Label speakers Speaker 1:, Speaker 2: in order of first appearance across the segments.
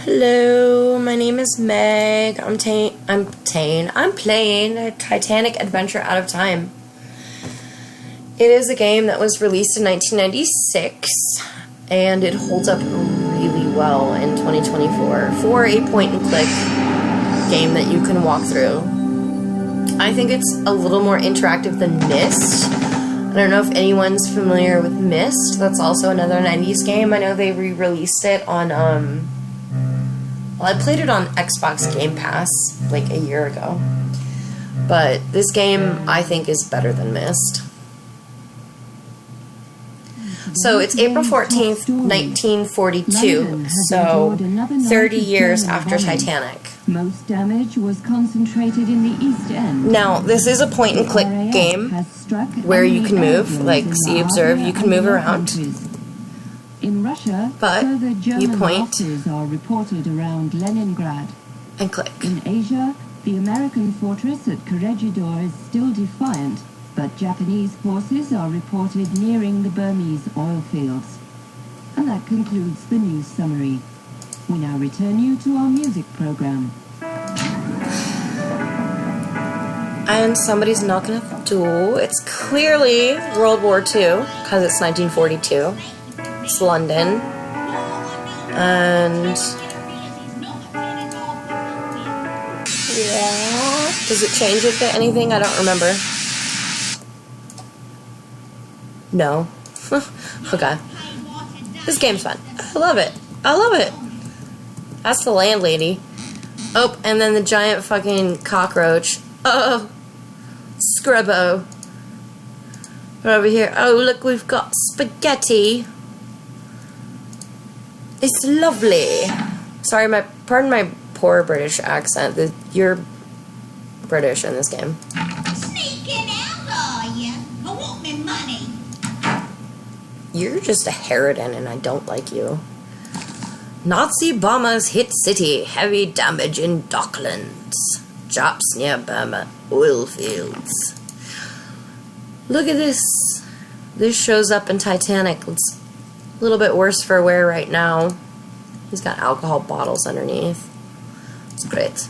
Speaker 1: Hello, my name is Meg. I'm playing a Titanic Adventure Out of Time. It is a game that was released in 1996, and it holds up really well in 2024 for a point-and-click game that you can walk through. I think it's a little more interactive than Myst. I don't know if anyone's familiar with Myst. That's also another 90s game. I know they re-released it on, I played it on Xbox Game Pass like a year ago. But this game, I think, is better than Myst. So it's April 14th, 1942, so 30 years after Titanic.
Speaker 2: Most damage was concentrated in the East End.
Speaker 1: Now, this is a point-and-click game where you can move, like, see, observe, you can move around.
Speaker 2: In Russia,
Speaker 1: but you point
Speaker 2: losses are reported around Leningrad.
Speaker 1: And click.
Speaker 2: In Asia, the American fortress at Corregidor is still defiant, but Japanese forces are reported nearing the Burmese oil fields. And that concludes the news summary. We now return you to our music program.
Speaker 1: And somebody's knocking at the door. It's clearly World War II, because it's 1942. It's London. And yeah. Does it change it to anything? I don't remember. No. Okay. This game's fun. I love it. I love it. That's the landlady. Oh, and then the giant fucking cockroach. Oh. Scrubbo. Right over here. Oh, look, we've got spaghetti. It's lovely. Sorry, pardon my poor British accent. You're British in this game.
Speaker 3: Sneaking out, are you? I want me money.
Speaker 1: You're just a harridan and I don't like you. Nazi bombers hit city. Heavy damage in Docklands. Drops near Burma oil fields. Look at this. This shows up in Titanic. It's a little bit worse for wear right now. He's got alcohol bottles underneath. It's great.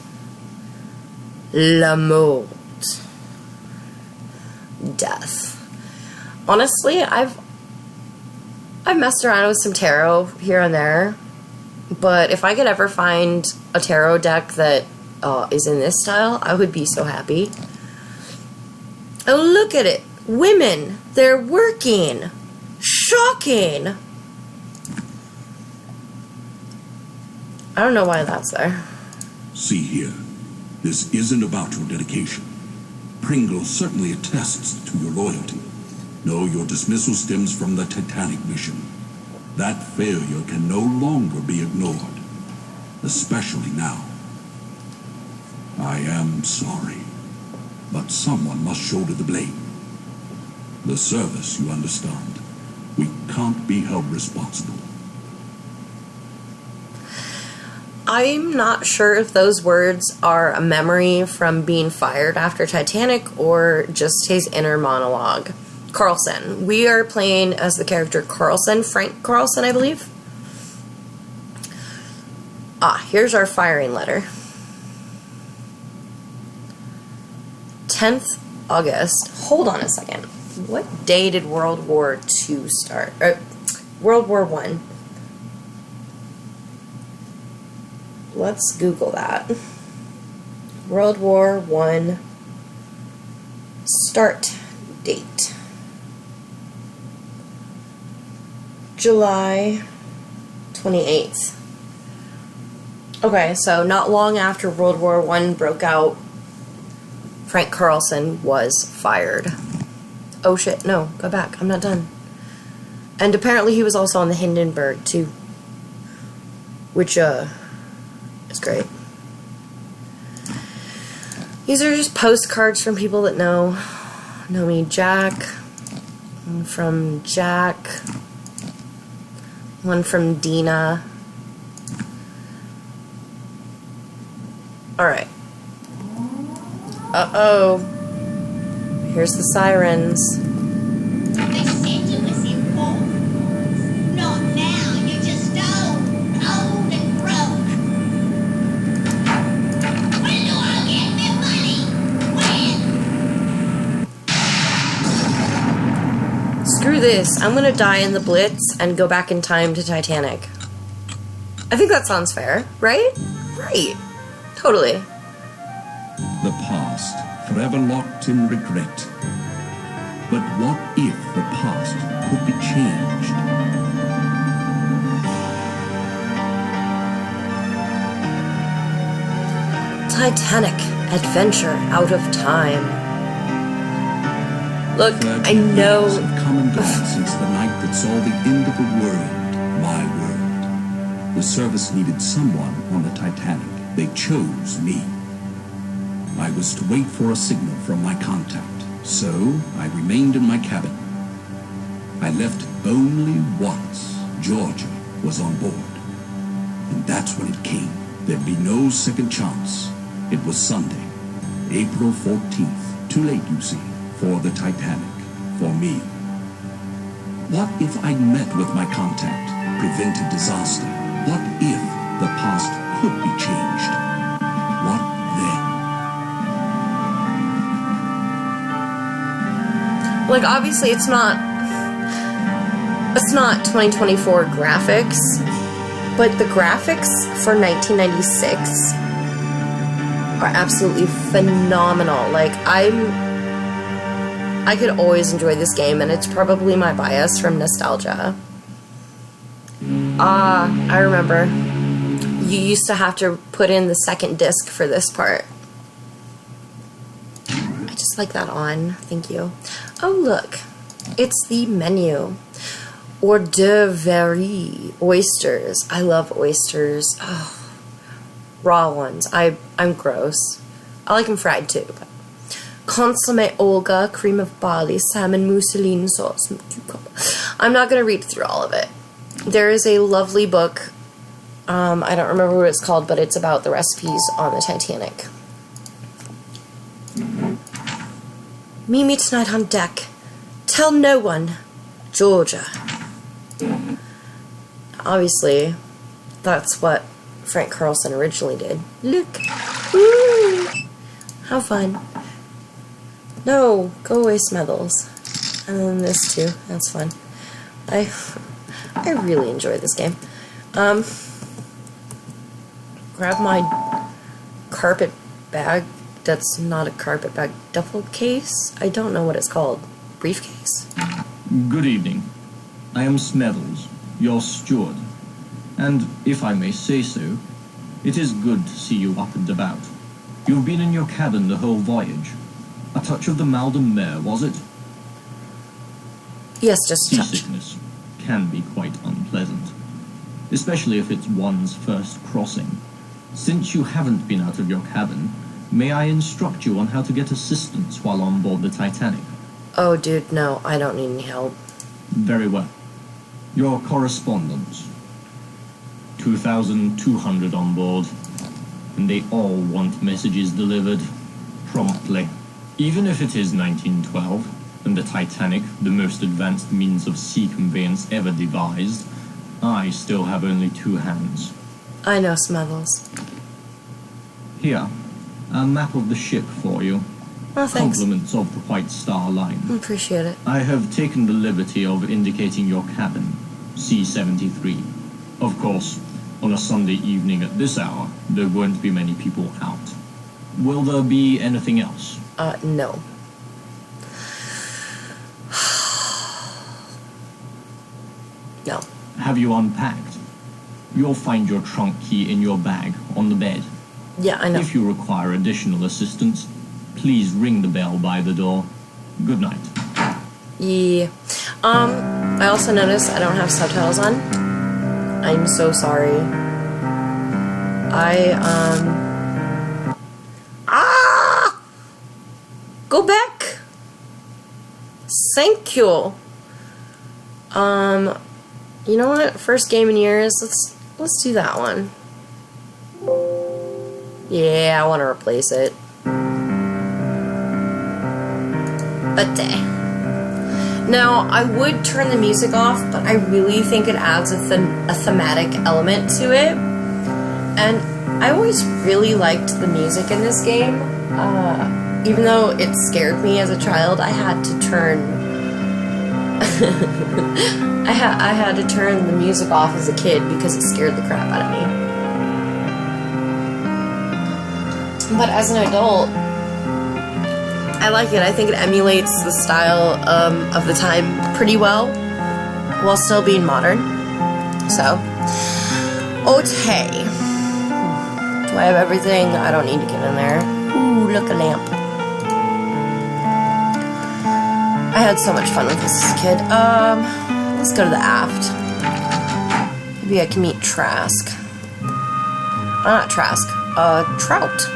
Speaker 1: La mort. Death. Honestly, I've messed around with some tarot here and there, but if I could ever find a tarot deck that is in this style, I would be so happy. Oh, look at it. Women. They're working. Shocking. I don't know why that's there.
Speaker 4: See here. This isn't about your dedication. Pringle certainly attests to your loyalty. No, your dismissal stems from the Titanic mission. That failure can no longer be ignored, especially now. I am sorry, but someone must shoulder the blame. The service, you understand. We can't be held responsible.
Speaker 1: I'm not sure if those words are a memory from being fired after Titanic or just his inner monologue. Carlson. We are playing as the character Carlson, Frank Carlson, I believe. Here's our firing letter. 10th August. Hold on a second. What day did World War II start? World War I. Let's Google that. World War I start date. July 28th. Okay, so not long after World War I broke out, Frank Carlson was fired. Oh shit, no, go back, I'm not done. And apparently he was also on the Hindenburg too. Which, is great. These are just postcards from people that know me. Jack. One from Jack. One from Dina. Alright. Uh-oh. Here's the sirens.
Speaker 3: They said you was important. Not now, you're just old and broke.
Speaker 1: Screw this. I'm gonna die in the Blitz and go back in time to Titanic. I think that sounds fair, right? Right. Totally.
Speaker 4: The past, forever locked in regret. But what if the past could be changed?
Speaker 1: Titanic, adventure out of time. Look, I know.
Speaker 4: Years have come and gone since the night that saw the end of the world, my world. The service needed someone on the Titanic. They chose me. I was to wait for a signal from my contact, so I remained in my cabin. I left only once Georgia was on board. And that's when it came. There'd be no second chance. It was Sunday, April 14th. Too late, you see, for the Titanic, for me. What if I'd met with my contact, prevented disaster? What if the past could be changed? What then?
Speaker 1: Like, obviously, it's not 2024 graphics, but the graphics for 1996 are absolutely phenomenal. Like, I could always enjoy this game, and it's probably my bias from nostalgia. I remember. You used to have to put in the second disc for this part. I just like that on. Thank you. Oh, look. It's the menu. Hors d'oeuvre. Oysters. I love oysters. Oh. Raw ones. I'm gross. I like them fried too. But. Consomme Olga, cream of barley, salmon mousseline sauce, and cucumber. I'm not going to read through all of it. There is a lovely book. I don't remember what it's called, but it's about the recipes on the Titanic. Meet me tonight on deck. Tell no one. Georgia. Obviously, that's what Frank Carlson originally did. Look. Woo! How fun. No, go away, Smethles. And then this too. That's fun. I really enjoy this game. Grab my carpet bag. That's not a carpet bag. Duffel case? I don't know what it's called. Briefcase?
Speaker 5: Good evening. I am Smethles, your steward. And, if I may say so, it is good to see you up and about. You've been in your cabin the whole voyage. A touch of the mal de mer, was it?
Speaker 1: Yes, just a touch.
Speaker 5: Seasickness can be quite unpleasant, especially if it's one's first crossing. Since you haven't been out of your cabin, may I instruct you on how to get assistance while on board the Titanic?
Speaker 1: Oh, dude, no, I don't need any help.
Speaker 5: Very well. Your correspondence. 2,200 on board, and they all want messages delivered promptly. Even if it is 1912, and the Titanic, the most advanced means of sea conveyance ever devised, I still have only 2 hands.
Speaker 1: I know, Smethles.
Speaker 5: Here, a map of the ship for you.
Speaker 1: Oh, thanks.
Speaker 5: Compliments of the White Star Line.
Speaker 1: Appreciate it.
Speaker 5: I have taken the liberty of indicating your cabin, C-73. Of course, on a Sunday evening at this hour, there won't be many people out. Will there be anything else?
Speaker 1: No. No.
Speaker 5: Have you unpacked? You'll find your trunk key in your bag on the bed.
Speaker 1: Yeah, I know.
Speaker 5: If you require additional assistance, please ring the bell by the door. Good night.
Speaker 1: Yeah. I also noticed I don't have subtitles on. I'm so sorry. Go back. Thank you. You know what? First game in years. Let's do that one. Yeah, I want to replace it. Now, I would turn the music off, but I really think it adds a thematic element to it. And I always really liked the music in this game. Even though it scared me as a child, I had to turn I had to turn the music off as a kid because it scared the crap out of me. But as an adult, I like it. I think it emulates the style of the time pretty well, while still being modern. So, okay. Do I have everything? I don't need to get in there. Ooh, look, a lamp. I had so much fun with this as a kid. Let's go to the aft. Maybe I can meet Trask. Not Trask. Trout.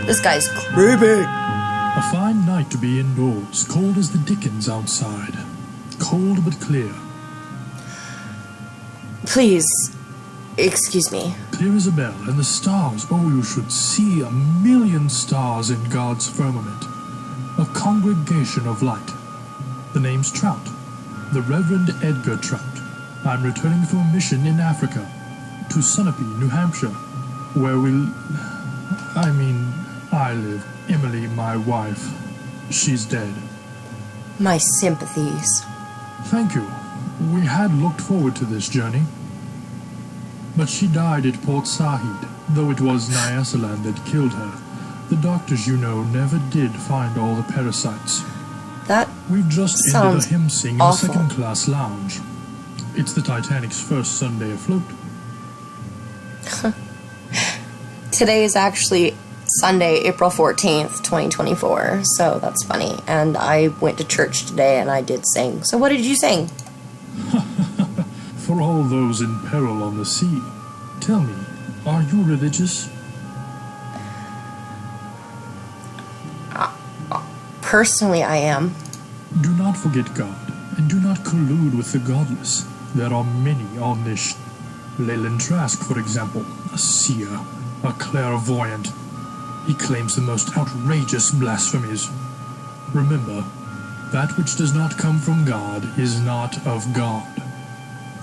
Speaker 1: This guy's creepy.
Speaker 6: A fine night to be indoors, cold as the dickens outside. Cold but clear.
Speaker 1: Please, excuse me.
Speaker 6: Clear as a bell, and the stars, oh, you should see 1,000,000 stars in God's firmament. A congregation of light. The name's Trout. The Reverend Edgar Trout. I'm returning from a mission in Africa, to Sunapee, New Hampshire, where I live. Emily, my wife. She's dead.
Speaker 1: My sympathies.
Speaker 6: Thank you. We had looked forward to this journey. But she died at Port Said, though it was Nyasaland that killed her. The doctors, never did find all the parasites.
Speaker 1: That
Speaker 6: We've just ended
Speaker 1: sounds
Speaker 6: a hymn sing in a
Speaker 1: awful.
Speaker 6: second-class lounge. It's the Titanic's first Sunday afloat.
Speaker 1: Today is actually Sunday, April 14th, 2024, so that's funny. And I went to church today and I did sing. So what did you sing?
Speaker 6: For all those in peril on the sea, tell me, are you religious?
Speaker 1: Personally, I am.
Speaker 6: Do not forget God, and do not collude with the godless. There are many on this Leyland Trask, for example, a seer, a clairvoyant. He claims the most outrageous blasphemies. Remember, that which does not come from God is not of God.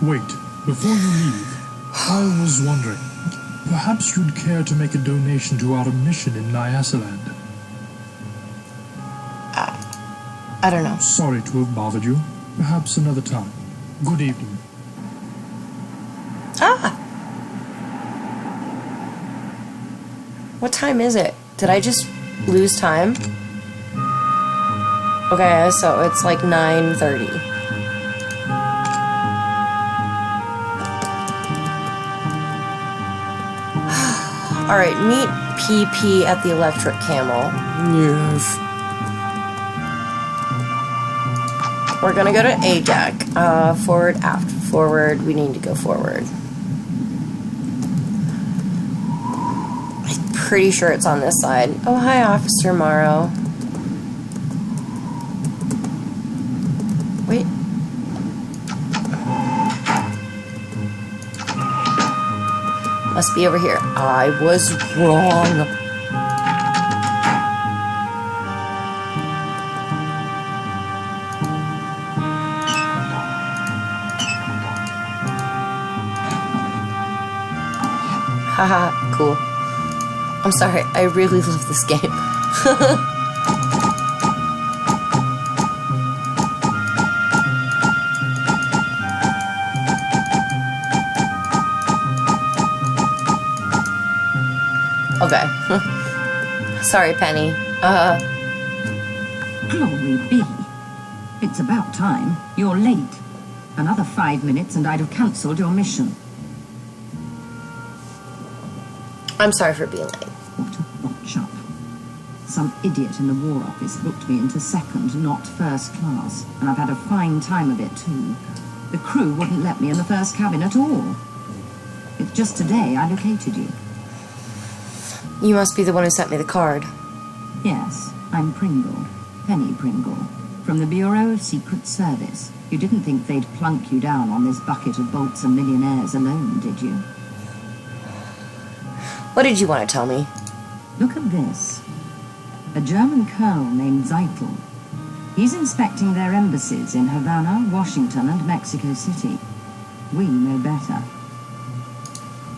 Speaker 6: Wait, before you leave, I was wondering, perhaps you'd care to make a donation to our mission in Nyasaland.
Speaker 1: I don't know.
Speaker 6: Sorry to have bothered you. Perhaps another time. Good evening.
Speaker 1: What time is it? Did I just lose time? Okay, so it's like 9:30. Alright, meet PP at the electric camel. Yes. We're gonna go to A deck. Forward, aft, forward. We need to go forward. I'm pretty sure it's on this side. Oh, hi, Officer Morrow. Wait. Must be over here. I was wrong. Haha, cool. I'm sorry, I really love this game. Okay. Sorry, Penny.
Speaker 7: Glory be. It's about time. You're late. Another 5 minutes and I'd have cancelled your mission.
Speaker 1: I'm sorry for being late.
Speaker 7: What a botch-up. Some idiot in the War Office booked me into second, not first class, and I've had a fine time of it too. The crew wouldn't let me in the first cabin at all. It's just today I located you.
Speaker 1: You must be the one who sent me the card.
Speaker 7: Yes, I'm Pringle. Penny Pringle. From the Bureau of Secret Service. You didn't think they'd plunk you down on this bucket of bolts and millionaires alone, did you?
Speaker 1: What did you want to tell me?
Speaker 7: Look at this. A German colonel named Zeitel. He's inspecting their embassies in Havana, Washington, and Mexico City. We know better.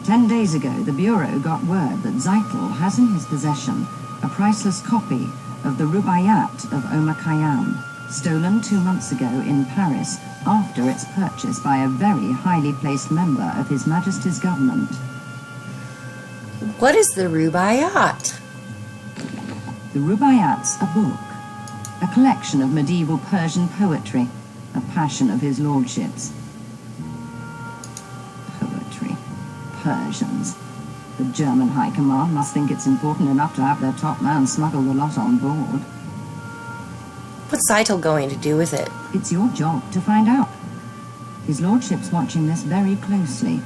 Speaker 7: 10 days ago, the Bureau got word that Zeitel has in his possession a priceless copy of the Rubaiyat of Omar Khayyam, stolen 2 months ago in Paris after its purchase by a very highly placed member of His Majesty's government.
Speaker 1: What is the Rubaiyat?
Speaker 7: The Rubaiyat's a book, a collection of medieval Persian poetry, a passion of his lordship's. Poetry. Persians. The German High Command must think it's important enough to have their top man smuggle the lot on board.
Speaker 1: What's Zeitel going to do with it?
Speaker 7: It's your job to find out. His lordship's watching this very closely.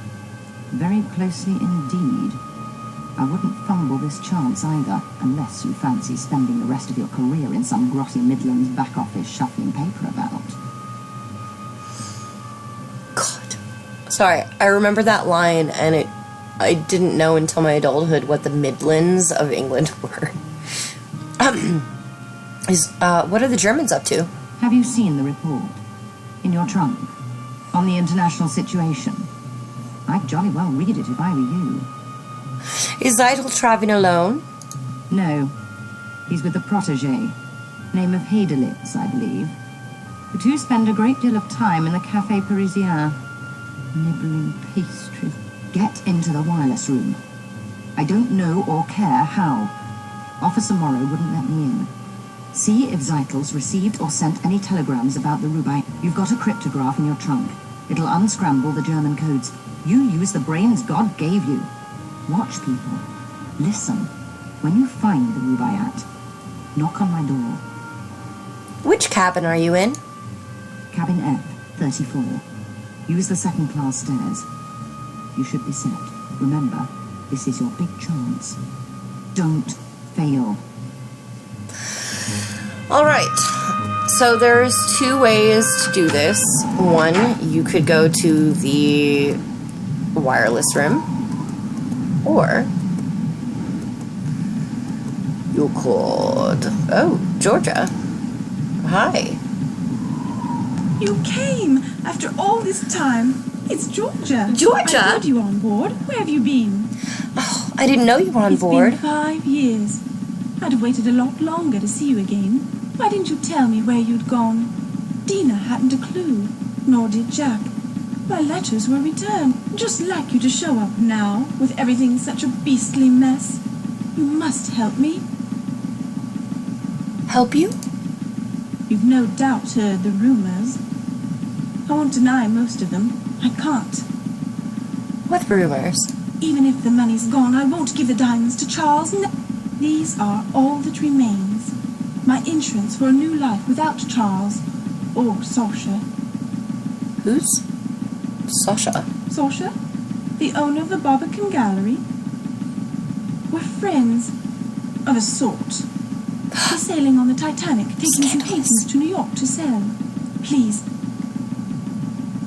Speaker 7: Very closely indeed. I wouldn't fumble this chance either, unless you fancy spending the rest of your career in some grotty Midlands back office shuffling paper about.
Speaker 1: God. Sorry, I remember that line, and I didn't know until my adulthood what the Midlands of England were. What are the Germans up to?
Speaker 7: Have you seen the report? In your trunk? On the international situation? I'd jolly well read it if I were you.
Speaker 1: Is Zeitel traveling alone?
Speaker 7: No. He's with a protégé. Name of Heidelitz, I believe. The two spend a great deal of time in the Café Parisien. Nibbling pastries. Get into the wireless room. I don't know or care how. Officer Morrow wouldn't let me in. See if Zeitel's received or sent any telegrams about the Rubai. You've got a cryptograph in your trunk. It'll unscramble the German codes. You use the brains God gave you. Watch people. Listen. When you find the Rubaiyat, knock on my door.
Speaker 1: Which cabin are you in?
Speaker 7: Cabin F, 34. Use the second-class stairs. You should be set. Remember, this is your big chance. Don't fail.
Speaker 1: All right. So there's two ways to do this. One, you could go to the wireless room, or you could... Oh, Georgia. Hi.
Speaker 8: You came after all this time. It's Georgia.
Speaker 1: Georgia?
Speaker 8: I heard you on board. Where have you been?
Speaker 1: Oh, I didn't know you were on
Speaker 8: It's
Speaker 1: board.
Speaker 8: been 5 years. I'd have waited a lot longer to see you again. Why didn't you tell me where you'd gone? Dina hadn't a clue, nor did Jack. My letters were returned, just like you to show up now, with everything such a beastly mess. You must help me.
Speaker 1: Help you?
Speaker 8: You've no doubt heard the rumors. I won't deny most of them. I can't.
Speaker 1: What rumors?
Speaker 8: Even if the money's gone, I won't give the diamonds to Charles. No. These are all that remains. My insurance for a new life without Charles or Sasha.
Speaker 1: Who's Sasha?
Speaker 8: Sasha, the owner of the Barbican Gallery. We're friends, of a sort. He's sailing on the Titanic, taking some paintings to New York to sell. Please,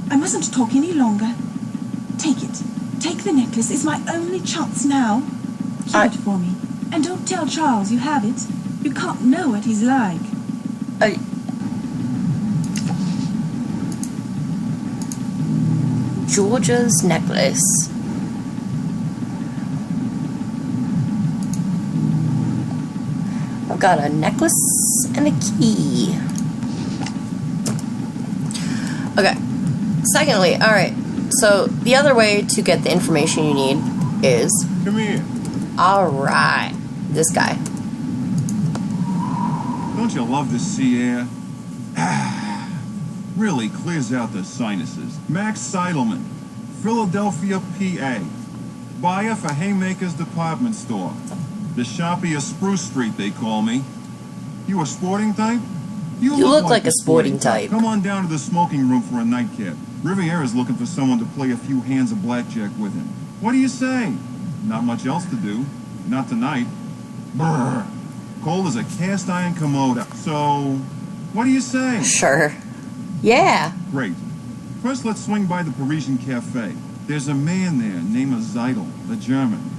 Speaker 8: I mustn't talk any longer. Take it. Take the necklace. It's my only chance now. Keep it for me. And don't tell Charles you have it. You can't know what he's like.
Speaker 1: Georgia's necklace. I've got a necklace and a key. Okay. Secondly, alright. So, the other way to get the information you need is...
Speaker 9: Come here.
Speaker 1: Alright. This guy.
Speaker 9: Don't you love the sea air? Really clears out the sinuses. Max Seidelman, Philadelphia, PA. Buyer for Haymaker's department store. The Sharpie of Spruce Street, they call me. You a sporting type?
Speaker 1: You look like a sporting type.
Speaker 9: Come on down to the smoking room for a nightcap. Riviera's looking for someone to play a few hands of blackjack with him. What do you say? Not much else to do. Not tonight. Brr. Cold as a cast iron commode. So, what do you say?
Speaker 1: Sure. Yeah.
Speaker 9: Great. First, let's swing by the Parisian Cafe. There's a man there named Zeitel, the German.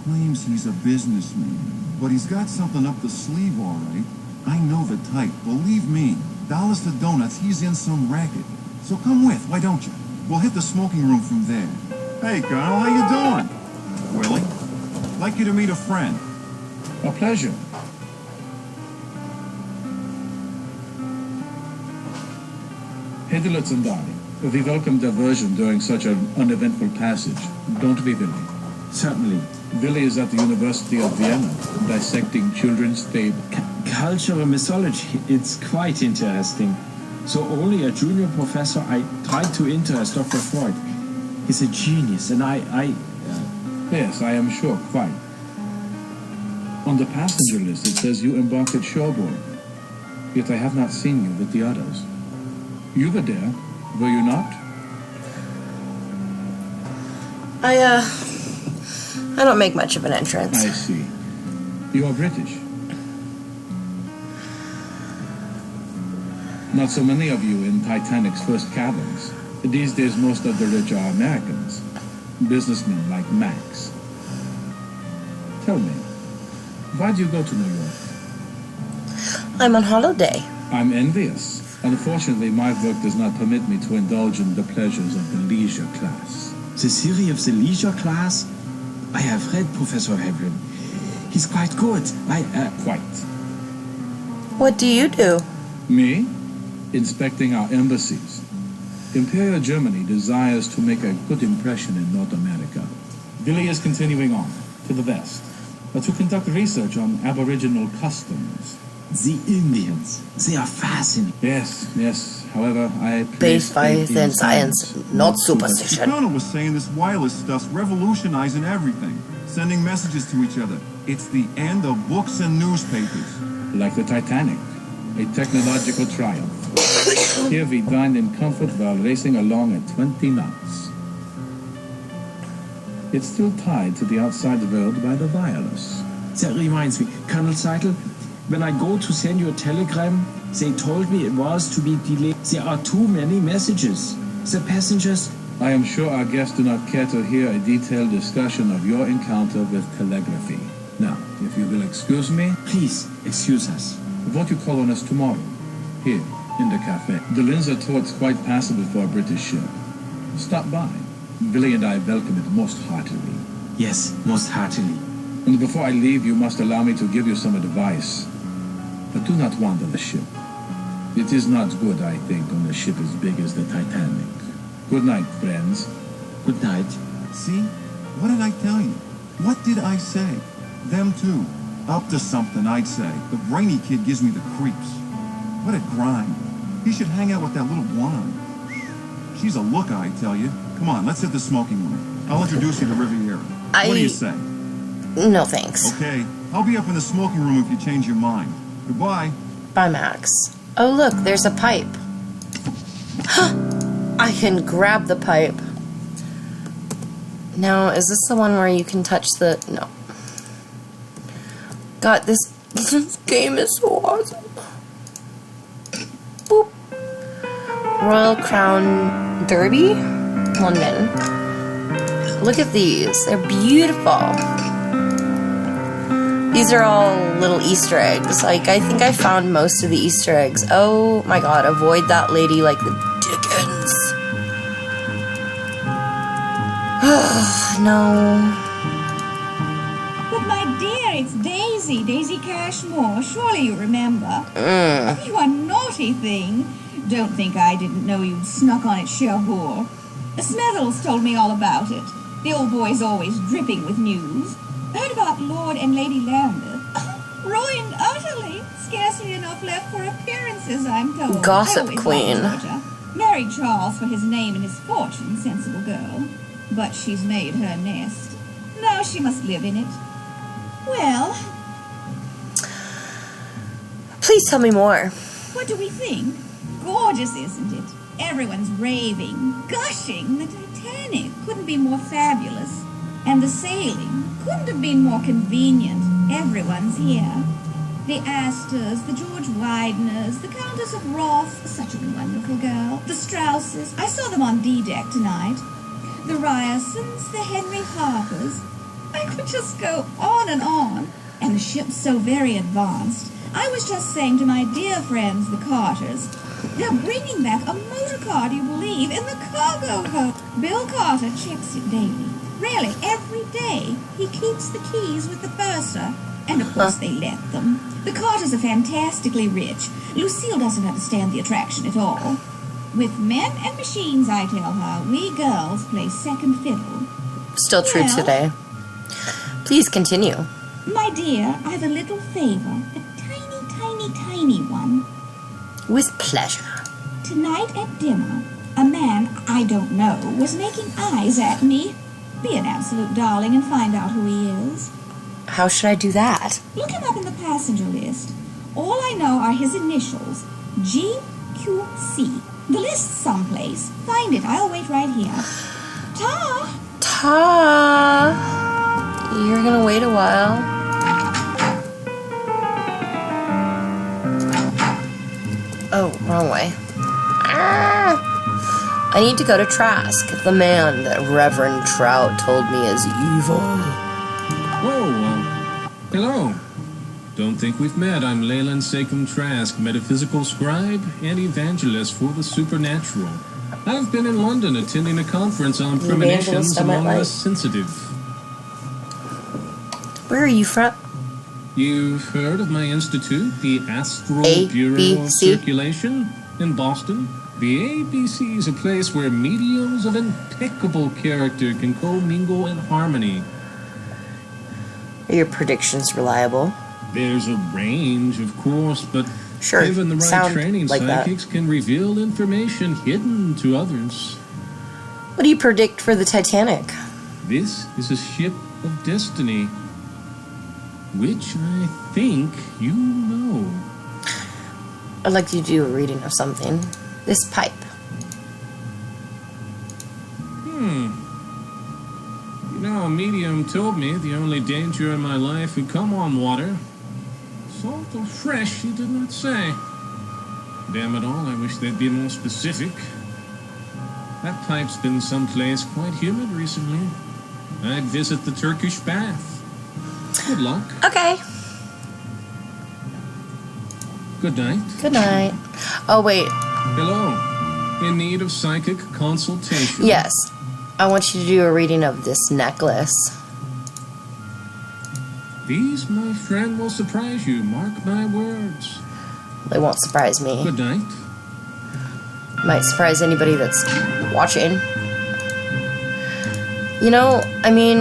Speaker 9: Claims he's a businessman, but he's got something up the sleeve, all right. I know the type. Believe me. Dollars to donuts, he's in some racket. So come with, why don't you? We'll hit the smoking room from there. Hey, Colonel, how you doing? Willie, like you to meet a friend.
Speaker 6: A pleasure.
Speaker 10: Hedulitz and I, we welcome diversion during such an uneventful passage. Don't we, Willy?
Speaker 11: Certainly.
Speaker 10: Willy is at the University of Vienna, dissecting children's fable.
Speaker 11: Cultural mythology, it's quite interesting. So only a junior professor, I tried to interest Dr. Freud. He's a genius, and
Speaker 10: Yes, I am sure, quite. On the passenger list, it says you embarked at Cherbourg. Yet I have not seen you with the others. You were there, were you not?
Speaker 1: I don't make much of an entrance.
Speaker 10: I see. You are British. Not so many of you in Titanic's first cabins. These days, most of the rich are Americans. Businessmen like Max. Tell me, why do you go to New York?
Speaker 1: I'm on holiday.
Speaker 10: I'm envious. Unfortunately, my work does not permit me to indulge in the pleasures of the leisure class.
Speaker 11: The theory of the leisure class? I have read Professor Hebron. He's quite good.
Speaker 10: Quite.
Speaker 1: What do you do?
Speaker 10: Me? Inspecting our embassies. Imperial Germany desires to make a good impression in North America. Willy is continuing on, to the west, to conduct research on Aboriginal customs.
Speaker 11: The Indians, they are fascinating.
Speaker 10: Yes. However, I
Speaker 1: Based faith in science, not
Speaker 9: The
Speaker 1: superstition.
Speaker 9: colonel was saying this wireless stuff's revolutionizing everything. Sending messages to each other. It's the end of books and newspapers.
Speaker 10: Like the Titanic, a technological triumph. Here we dined in comfort while racing along at 20 knots. It's still tied to the outside world by the wireless.
Speaker 11: That reminds me, Colonel Seidel, when I go to send you a telegram, they told me it was to be delayed. There are too many messages. The passengers...
Speaker 10: I am sure our guests do not care to hear a detailed discussion of your encounter with telegraphy. Now, if you will excuse me...
Speaker 11: Please, excuse us.
Speaker 10: Won't you call on us tomorrow? Here, in the cafe. The Linzer Tort's quite passable for a British ship. Stop by. Willy and I welcome it most heartily.
Speaker 11: Yes, most heartily.
Speaker 10: And before I leave, you must allow me to give you some advice. But do not wander the ship. It is not good, I think, on a ship as big as the Titanic. Good night, friends.
Speaker 11: Good night.
Speaker 9: See? What did I tell you? What did I say? Them too. Up to something, I'd say. The brainy kid gives me the creeps. What a grind. He should hang out with that little blonde. She's a looker, I tell you. Come on, let's hit the smoking room. I'll introduce you to Riviera. What do you say?
Speaker 1: No thanks.
Speaker 9: Okay, I'll be up in the smoking room if you change your mind. Goodbye.
Speaker 1: Bye, Max. Oh, look, there's a pipe. I can grab the pipe. Now, is this the one where you can touch the... No. God, this game is so awesome. Boop. Royal Crown Derby, London. Look at these. They're beautiful. These are all little Easter eggs. Like, I think I found most of the Easter eggs. Oh my god, avoid that lady like the Dickens. No.
Speaker 3: But my dear, it's Daisy Cashmore. Surely you remember. Oh, you are naughty thing. Don't think I didn't know you'd snuck on at Cherbourg. Smethels told me all about it. The old boy's always dripping with news. Heard about Lord and Lady Lambeth. Ruined utterly. Scarcely enough left for appearances, I'm told.
Speaker 1: Gossip queen.
Speaker 3: Married Charles for his name and his fortune, sensible girl. But she's made her nest. Now she must live in it. Well,
Speaker 1: please tell me more.
Speaker 3: what do we think? Gorgeous, isn't it? Everyone's raving, gushing. The Titanic couldn't be more fabulous. And the sailing couldn't have been more convenient. Everyone's here. The Astors, the George Wideners, the Countess of Roth, such a wonderful girl. The Strausses, I saw them on D-deck tonight. The Ryersons, the Henry Harpers. I could just go on and on. And the ship's so very advanced. I was just saying to my dear friends, the Carters, they're bringing back a motor car, do you believe, in the cargo hold. Bill Carter checks it daily. Really, every day. He keeps the keys with the purser. And of course they let them. The Carters are fantastically rich. Lucille doesn't understand the attraction at all. With men and machines, I tell her, we girls play second fiddle.
Speaker 1: Still true
Speaker 3: Well,
Speaker 1: today. Please continue.
Speaker 3: My dear, I've a little favor, a tiny one.
Speaker 1: With pleasure.
Speaker 3: Tonight at dinner, a man I don't know was making eyes at me. Be an absolute darling and find out who he is.
Speaker 1: How should I do that?
Speaker 3: Look him up in the passenger list. All I know are his initials, GQC. The list's someplace. Find it. I'll wait right here. Ta!
Speaker 1: Ta! You're gonna wait a while. Oh, wrong way. Ah! I need to go to Trask, the man that Reverend Trout told me is evil.
Speaker 5: Oh, hello. Don't think we've met. I'm Leyland Sekum Trask, metaphysical scribe and evangelist for the supernatural. I've been in London attending a conference on premonitions among the sensitive.
Speaker 1: Where are you from?
Speaker 5: You've heard of my institute, the Astral
Speaker 1: ABC?
Speaker 5: Bureau of Circulation in Boston? The ABC is a place where mediums of impeccable character can commingle in harmony.
Speaker 1: Are your predictions reliable?
Speaker 5: There's a range, of course, but
Speaker 1: sure,
Speaker 5: given the right
Speaker 1: sound
Speaker 5: training,
Speaker 1: like
Speaker 5: psychics
Speaker 1: that.
Speaker 5: can reveal information hidden to others.
Speaker 1: What do you predict for the Titanic?
Speaker 5: This is a ship of destiny, which I think you know.
Speaker 1: I'd like you to do a reading of something. This pipe.
Speaker 5: You know, a medium told me the only danger in my life would come on water. Salt or fresh, he did not say. Damn it all, I wish they'd be more specific. That pipe's been someplace quite humid recently. I'd visit the Turkish bath. Good luck.
Speaker 1: Okay.
Speaker 5: Good night.
Speaker 1: Good night. Oh, wait.
Speaker 5: Hello. In need of psychic consultation?
Speaker 1: Yes. I want you to do a reading of this necklace.
Speaker 5: These, my friend, will surprise you. Mark my words.
Speaker 1: They won't surprise me.
Speaker 5: Good night.
Speaker 1: Might surprise anybody that's watching. You know, I mean,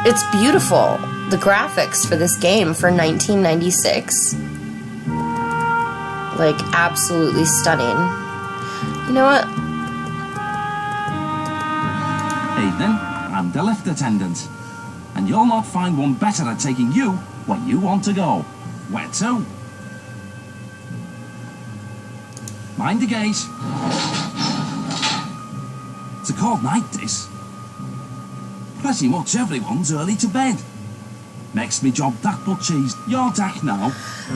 Speaker 1: it's beautiful. The graphics for this game for 1996. Like, absolutely stunning. You know what?
Speaker 12: Evening, I'm the lift attendant. And you'll not find one better at taking you where you want to go. Where to? Mind the gate. It's a cold night, this. Pretty much everyone's early to bed. Makes me job that much easier. You're back now.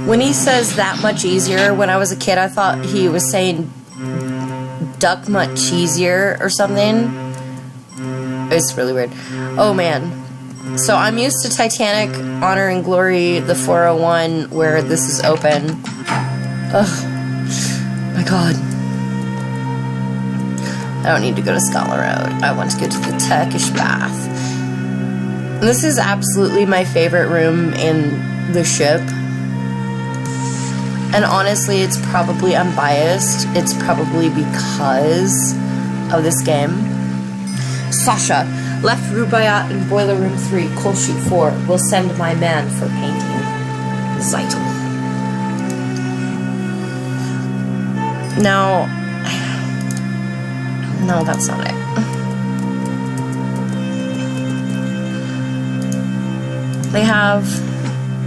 Speaker 1: When he says that much easier, when I was a kid, I thought he was saying duck much easier or something. It's really weird. Oh, man. So I'm used to Titanic, Honor and Glory, the 401, where this is open. Ugh. My God. I don't need to go to Scala Road. I want to go to the Turkish bath. And this is absolutely my favorite room in the ship. And honestly, it's probably unbiased. It's probably because of this game. Sasha, left Rubaiyat in Boiler Room 3, Coal Chute 4. Will send my man for painting. Zeitel. Now, no, that's not it. They have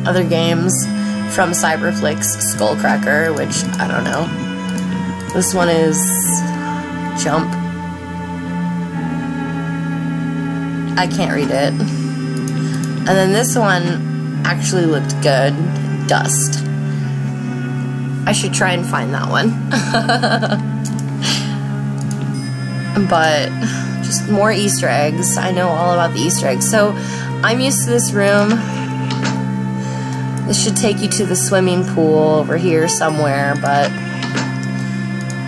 Speaker 1: other games from Cyberflix Skullcracker, which I don't know. This one is Jump. I can't read it. And then this one actually looked good. Dust. I should try and find that one. But just more Easter eggs. I know all about the Easter eggs. So I'm used to this room. This should take you to the swimming pool over here somewhere, but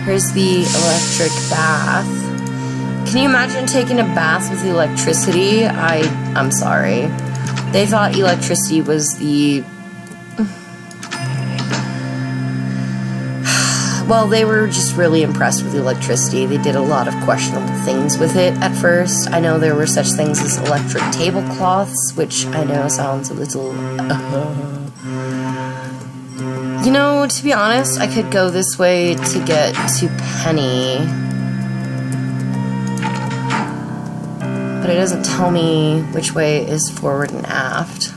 Speaker 1: here's the electric bath. Can you imagine taking a bath with electricity? I'm sorry. They thought electricity was the Well, they were just really impressed with the electricity. They did a lot of questionable things with it at first. I know there were such things as electric tablecloths, which I know sounds a little... You know, to be honest, I could go this way to get to Penny. But it doesn't tell me which way is forward and aft.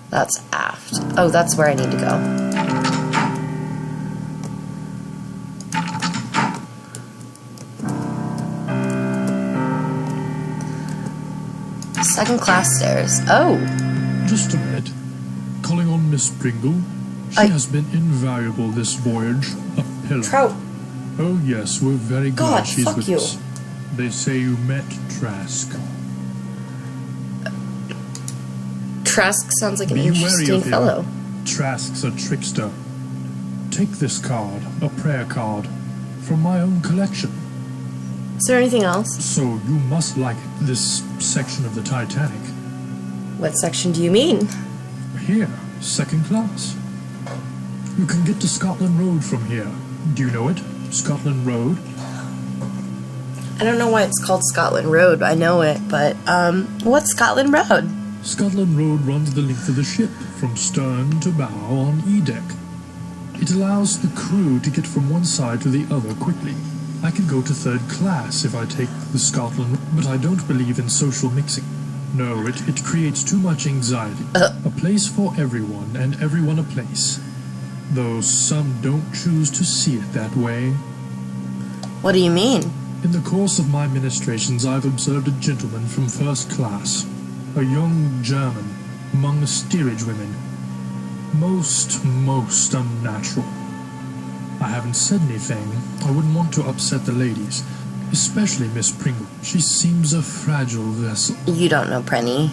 Speaker 1: That's aft. Oh, that's where I need to go. Second class stairs. Oh.
Speaker 6: Just a minute. Calling on Miss Pringle. She has been invaluable this voyage. A pillar.
Speaker 1: Trout.
Speaker 6: Oh yes, we're very glad
Speaker 1: God,
Speaker 6: she's
Speaker 1: fuck
Speaker 6: with
Speaker 1: you.
Speaker 6: us. They say you met Trask.
Speaker 1: Trask sounds like an
Speaker 6: Be wary
Speaker 1: interesting
Speaker 6: of him.
Speaker 1: fellow.
Speaker 6: Trask's a trickster. Take this card, a prayer card, from my own collection.
Speaker 1: Is there anything else?
Speaker 6: So you must like this section of the Titanic.
Speaker 1: What section do you mean?
Speaker 6: Here, second class. You can get to Scotland Road from here. Do you know it? Scotland Road?
Speaker 1: I don't know why it's called Scotland Road. I know it, but, what's Scotland Road?
Speaker 6: Scotland Road runs the length of the ship, from stern to bow on E-deck. It allows the crew to get from one side to the other quickly. I can go to third class if I take the Scotland, but I don't believe in social mixing. No, it creates too much anxiety. A place for everyone, and everyone a place. Though some don't choose to see it that way.
Speaker 1: What do you mean?
Speaker 6: In the course of my ministrations, I've observed a gentleman from first class. A young German, among the steerage women. Most unnatural. I haven't said anything. I wouldn't want to upset the ladies. Especially Miss Pringle. She seems a fragile vessel.
Speaker 1: You don't know Penny.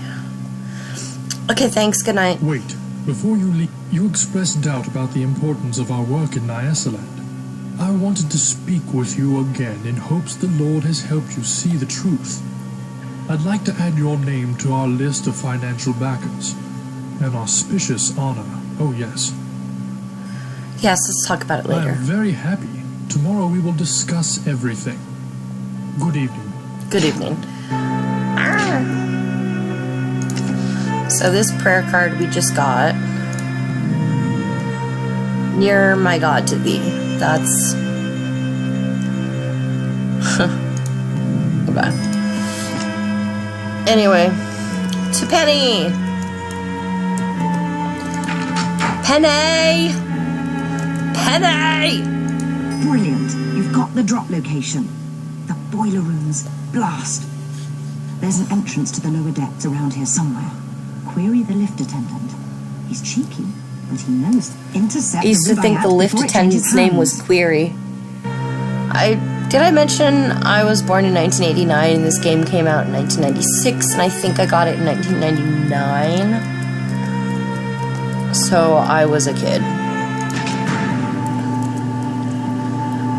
Speaker 1: Okay, thanks, good night.
Speaker 6: Wait, before you leave, you expressed doubt about the importance of our work in Nyasaland. I wanted to speak with you again in hopes the Lord has helped you see the truth. I'd like to add your name to our list of financial backers. An auspicious honor, oh yes.
Speaker 1: Yes, let's talk about it later.
Speaker 6: I am very happy. Tomorrow we will discuss everything. Good evening.
Speaker 1: Good evening. So this prayer card we just got. Near my God to thee. That's... okay. Anyway. To Penny! Penny! Penny!
Speaker 7: Brilliant. You've got the drop location. The boiler rooms. Blast. There's an entrance to the lower decks around here somewhere. Query the lift attendant. He's cheeky, but he knows. Intercept.
Speaker 1: I used to think the lift attendant's name was Query. Did I mention I was born in 1989 and this game came out in 1996 and I think I got it in 1999. So I was a kid.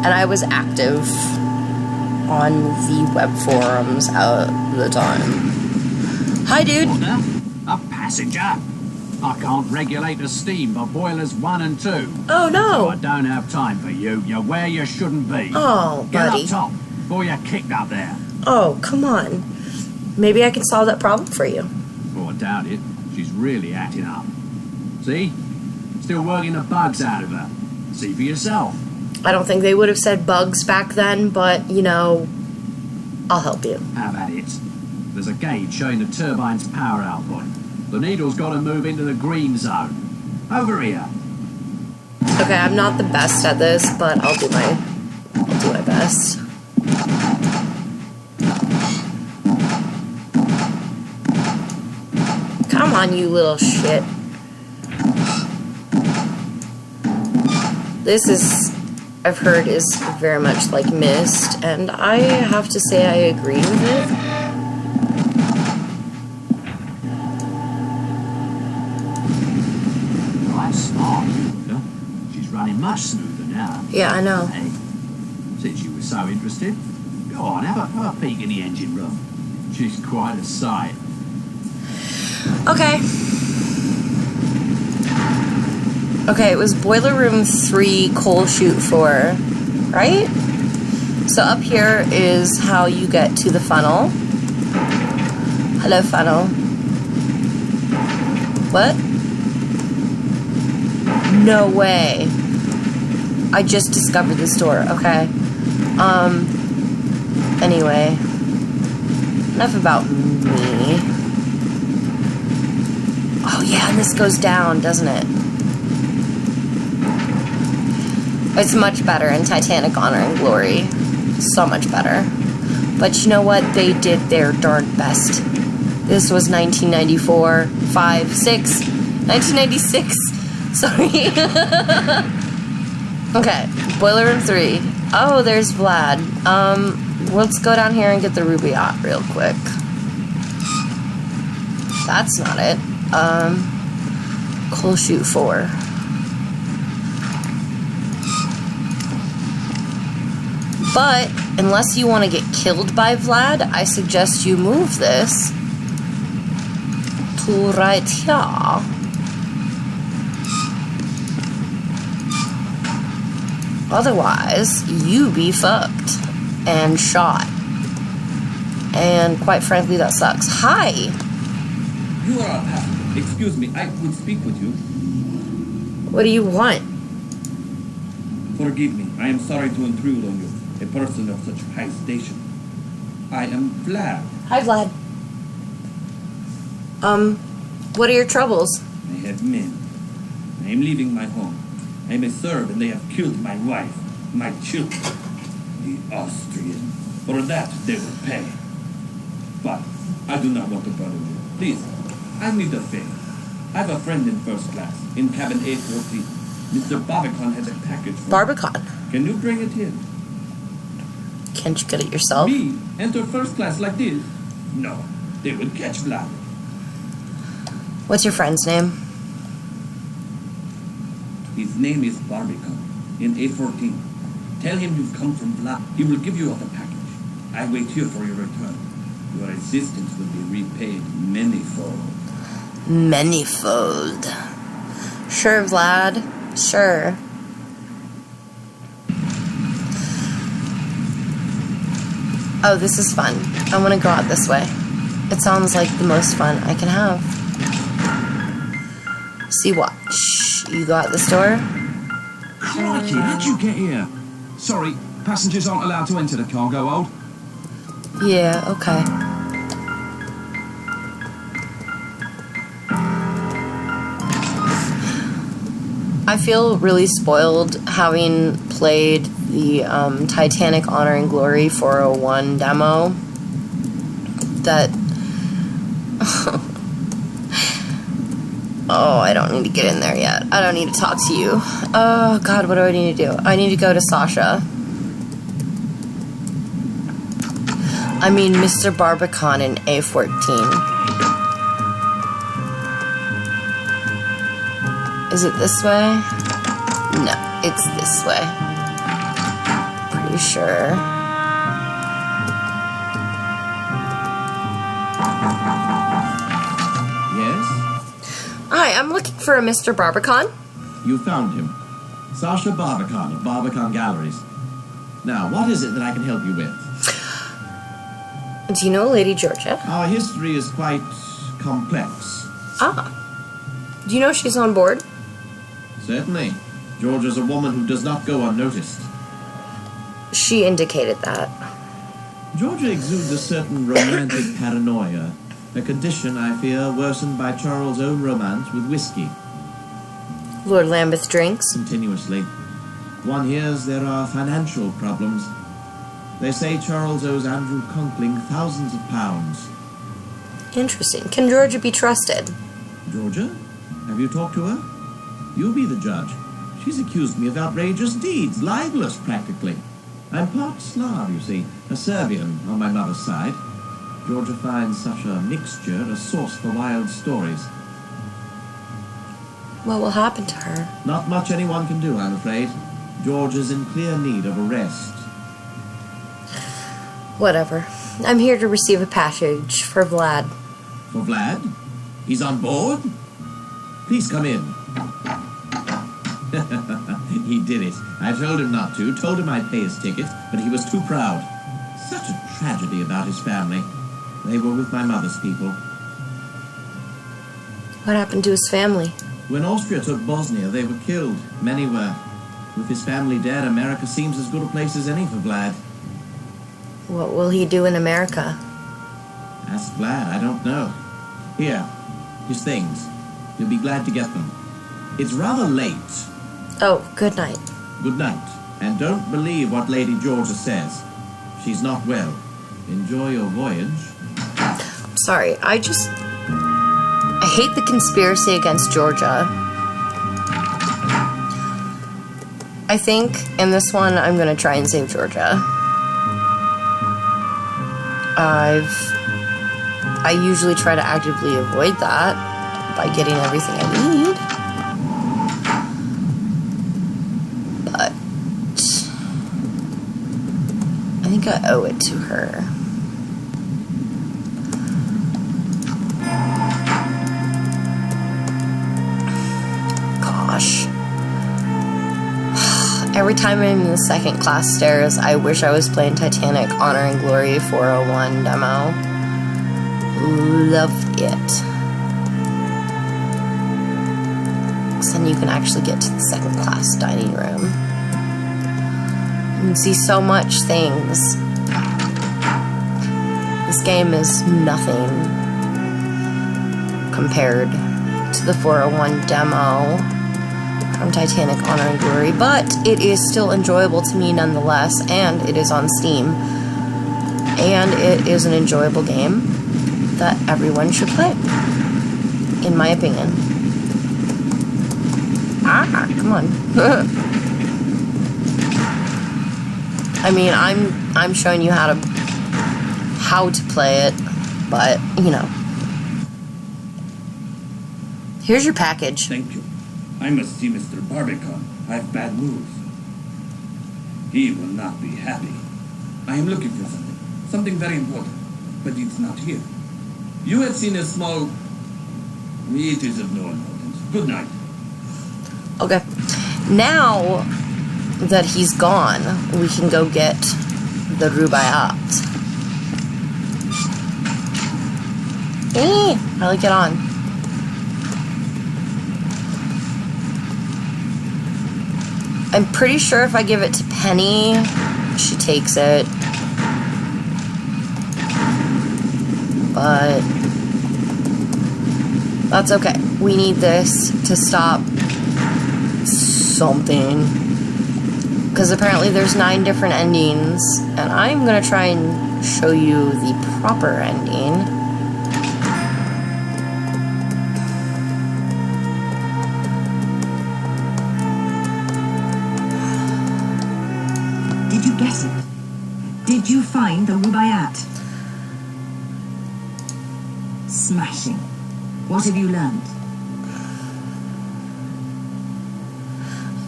Speaker 1: And I was active on the web forums at the time. Hi, dude.
Speaker 13: Order. A passenger. I can't regulate the steam by boilers 1 and 2.
Speaker 1: Oh, no.
Speaker 13: So I don't have time for you. You're where you shouldn't be.
Speaker 1: Oh, buddy.
Speaker 13: Get up top before you're kicked up there.
Speaker 1: Oh, come on. Maybe I can solve that problem for you.
Speaker 13: Oh, I doubt it. She's really acting up. See? Still working the bugs out of her. See for yourself.
Speaker 1: I don't think they would have said bugs back then, but, you know, I'll help you.
Speaker 13: Have at it. There's a gauge showing the turbine's power output. The needle's got to move into the green zone. Over here.
Speaker 1: Okay, I'm not the best at this, but I'll do my best. Come on, you little shit. This is, I've heard, is very much like Myst, and I have to say I agree with it.
Speaker 13: She's running much smoother now.
Speaker 1: Yeah, I know.
Speaker 13: Hey, since you were so interested, go on, have a peek in the engine room. She's quite a sight.
Speaker 1: Okay. Okay, it was Boiler Room 3, Coal Chute 4, right? So up here is how you get to the funnel. Hello, funnel. What? No way. I just discovered this door. Okay. Anyway. Enough about me. Oh yeah, and this goes down, doesn't it? It's much better in Titanic Honor and Glory. So much better. But you know what? They did their darn best. This was 1994, 5, 6, 1996. Sorry. Okay, Boiler Room 3. Oh, there's Vlad. Let's go down here and get the Rubaiyat real quick. That's not it. Coal Chute 4. But, unless you want to get killed by Vlad, I suggest you move this to right here. Otherwise, you be fucked and shot. And quite frankly, that sucks. Hi!
Speaker 14: You are a passenger. Excuse me, I would speak with you.
Speaker 1: What do you want?
Speaker 14: Forgive me, I am sorry to intrude on you, a person of such high station. I am Vlad.
Speaker 1: Hi, Vlad. What are your troubles?
Speaker 14: I have men. I am leaving my home. I am a Serb and they have killed my wife, my children. The Austrian. For that they will pay. But I do not want to bother you. Please, I need a favor. I have a friend in first class, in cabin A14. Mr. Barbican has a package for
Speaker 1: Barbican?
Speaker 14: Can you bring it in?
Speaker 1: Can't you get it yourself?
Speaker 14: Me? Enter first class like this? No, they will catch Vlad.
Speaker 1: What's your friend's name?
Speaker 14: His name is Barbican, in A14. Tell him you've come from Vlad. He will give you all the package. I wait here for your return. Your assistance will be repaid manyfold.
Speaker 1: Manyfold. Sure, Vlad. Sure. Oh, this is fun. I want to go out this way. It sounds like the most fun I can have. See, watch. You go out this door.
Speaker 12: Crikey, how'd you get here? Sorry, passengers aren't allowed to enter the cargo hold.
Speaker 1: Yeah, okay. I feel really spoiled having played the Titanic Honor and Glory 401 demo. That... Oh, I don't need to get in there yet. I don't need to talk to you. Oh, God, what do I need to do? I need to go to Sasha. I mean, Mr. Barbican in A14. Is it this way? No, it's this way. Pretty sure.
Speaker 13: Yes?
Speaker 1: Hi, I'm looking for a Mr. Barbican.
Speaker 13: You found him. Sasha Barbican of Barbican Galleries. Now, what is it that I can help you with?
Speaker 1: Do you know Lady Georgia?
Speaker 13: Our history is quite complex.
Speaker 1: Ah. Do you know she's on board?
Speaker 13: Certainly. Georgia's a woman who does not go unnoticed.
Speaker 1: She indicated that.
Speaker 13: Georgia exudes a certain romantic paranoia, a condition, I fear, worsened by Charles' own romance with whiskey.
Speaker 1: Lord Lambeth drinks?
Speaker 13: Continuously. One hears there are financial problems. They say Charles owes Andrew Conkling thousands of pounds.
Speaker 1: Interesting. Can Georgia be trusted?
Speaker 13: Georgia? Have you talked to her? You be the judge. She's accused me of outrageous deeds, libelous practically. I'm part Slav, you see, a Serbian on my mother's side. Georgia finds such a mixture a source for wild stories.
Speaker 1: What will happen to her?
Speaker 13: Not much anyone can do, I'm afraid. George is in clear need of a rest.
Speaker 1: Whatever. I'm here to receive a package for Vlad.
Speaker 13: For Vlad? He's on board? Please come in. He did it. I told him not to, told him I'd pay his ticket, but he was too proud. Such a tragedy about his family. They were with my mother's people.
Speaker 1: What happened to his family?
Speaker 13: When Austria took Bosnia, they were killed. Many were. With his family dead, America seems as good a place as any for Vlad.
Speaker 1: What will he do in America?
Speaker 13: Ask Vlad, I don't know. Here, his things. You'll be glad to get them. It's rather late.
Speaker 1: Oh, good night.
Speaker 13: Good night. And don't believe what Lady Georgia says. She's not well. Enjoy your voyage.
Speaker 1: Sorry, I hate the conspiracy against Georgia. I think in this one I'm gonna try and save Georgia. I usually try to actively avoid that by getting everything I need. But I think I owe it to her. Gosh. Every time I'm in the second class stairs, I wish I was playing Titanic Honor and Glory 401 demo. Love it. So then you can actually get to the second class dining room. You can see so much things. This game is nothing compared to the 401 demo from Titanic Honor and Glory, but it is still enjoyable to me nonetheless, and it is on Steam. And it is an enjoyable game that everyone should play, in my opinion. Come on. I mean, I'm showing you how to play it, but you know. Here's your package.
Speaker 14: Thank you. I must see Mr. Barbican. I have bad news. He will not be happy. I am looking for something. Something very important. But it's not here. You have seen a small... It is of no importance. Good night.
Speaker 1: Okay. Now that he's gone, we can go get the Rubaiyat. How do I get on? I'm pretty sure if I give it to Penny, she takes it. But that's okay. We need this to stop something. Because apparently there's 9 different endings. And I'm going to try and show you the proper ending.
Speaker 7: Did you get it? Did you find the Rubaiyat? Smashing. What have you learned?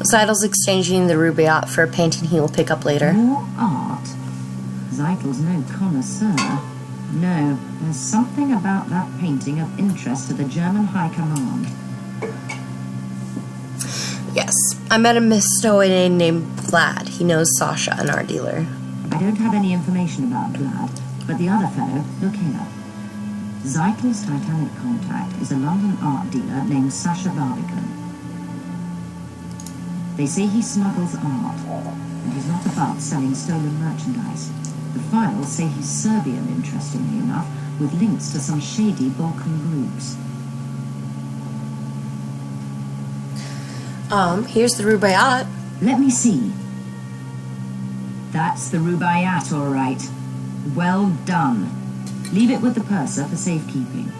Speaker 1: Zeitl's exchanging the Rubaiyat for a painting he will pick up later.
Speaker 7: More art? Zeitel's no connoisseur. No, there's something about that painting of interest to the German High Command.
Speaker 1: Yes, I met a Mistoid named Vlad. He knows Sasha, an art dealer.
Speaker 7: I don't have any information about Vlad, but the other fellow, look here. Zeitel's Titanic contact is a London art dealer named Sasha Barbican. They say he smuggles art, and he's not above selling stolen merchandise. The files say he's Serbian, interestingly enough, with links to some shady Balkan groups.
Speaker 1: Here's the Rubaiyat.
Speaker 7: Let me see. That's the Rubaiyat, all right. Well done. Leave it with the purser for safekeeping.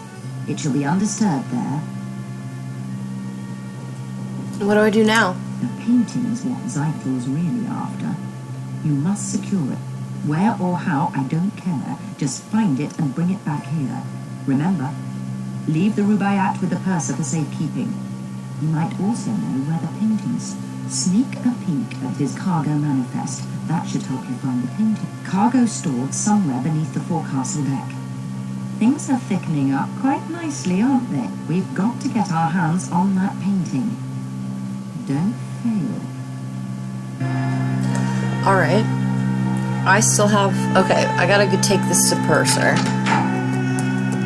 Speaker 7: It shall be undisturbed there.
Speaker 1: What do I do now?
Speaker 7: The painting is what Zeitel's really after. You must secure it. Where or how, I don't care. Just find it and bring it back here. Remember, leave the Rubaiyat with the purser for safekeeping. You might also know where the painting's. Sneak a peek at his cargo manifest. That should help you find the painting. Cargo stored somewhere beneath the forecastle deck. Things are thickening up quite nicely, aren't they? We've got to get our hands on that painting. Don't tale.
Speaker 1: Alright. I still have... Okay, I gotta go take this to Purser.